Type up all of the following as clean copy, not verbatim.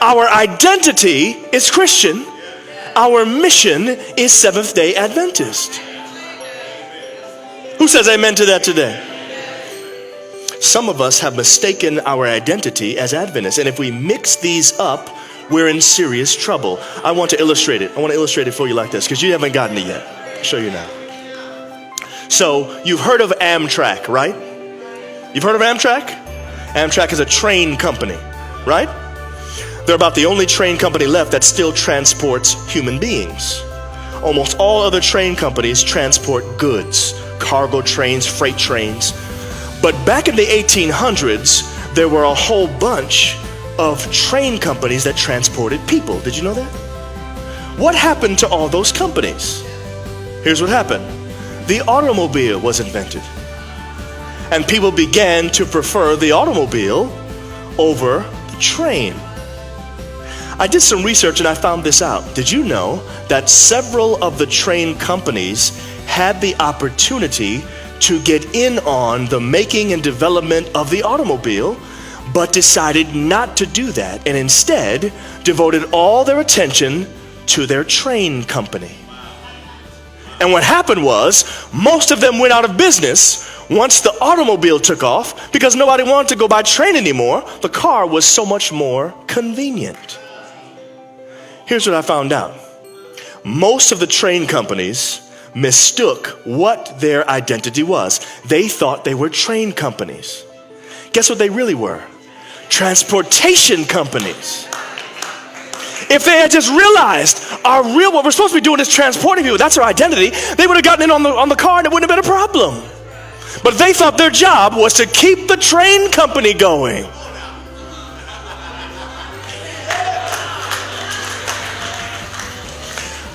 Our identity is Christian. Our mission is Seventh-day Adventist. Who says amen to that today? Some of us have mistaken our identity as Adventists, and if we mix these up, we're in serious trouble. I want to illustrate it. I want to illustrate it for you like this, because you haven't gotten it yet. I'll show you now. So, you've heard of Amtrak, right? You've heard of Amtrak? Amtrak is a train company, right? They're about the only train company left that still transports human beings. Almost all other train companies transport goods, cargo trains, freight trains. But back in the 1800s, there were a whole bunch of train companies that transported people. Did you know that? What happened to all those companies? Here's what happened. The automobile was invented. And people began to prefer the automobile over the train. I did some research and I found this out. Did you know that several of the train companies had the opportunity to get in on the making and development of the automobile, but decided not to do that and instead devoted all their attention to their train company? And what happened was, most of them went out of business once the automobile took off because nobody wanted to go by train anymore. The car was so much more convenient. Here's what I found out. Most of the train companies mistook what their identity was. They thought they were train companies. Guess what they really were? Transportation companies. If they had just realized what we're supposed to be doing is transporting people, that's our identity, they would have gotten in on the car and it wouldn't have been a problem. But they thought their job was to keep the train company going.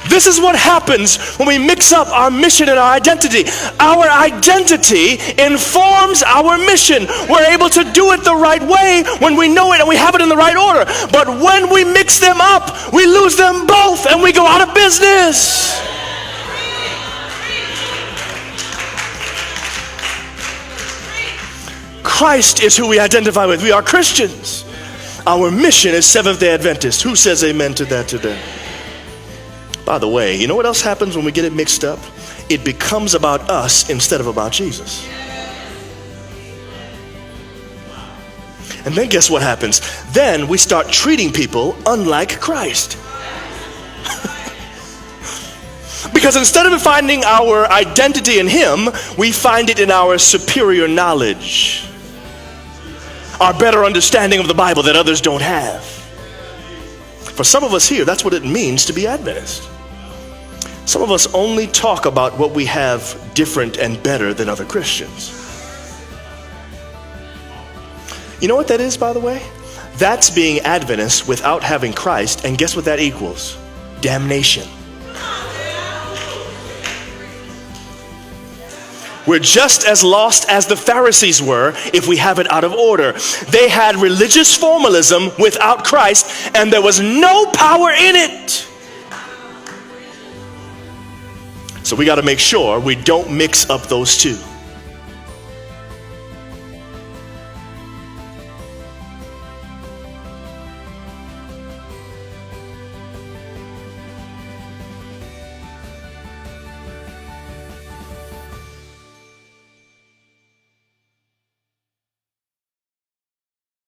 This is what happens when we mix up our mission and our identity. Our identity informs our mission. We're able to do it the right way when we know it and we have it in the right order. But when we mix them up, we lose them both and we go out of business. Christ is who we identify with. We are Christians. Our mission is Seventh-day Adventist. Who says amen to that today? By the way, you know what else happens when we get it mixed up? It becomes about us instead of about Jesus. And then guess what happens? Then we start treating people unlike Christ. Because instead of finding our identity in Him, we find it in our superior knowledge, our better understanding of the Bible that others don't have. For some of us here, that's what it means to be Adventist. Some of us only talk about what we have different and better than other Christians. You know what that is, by the way? That's being Adventist without having Christ, and guess what that equals? Damnation. We're just as lost as the Pharisees were if we have it out of order. They had religious formalism without Christ, and there was no power in it. So we got to make sure we don't mix up those two.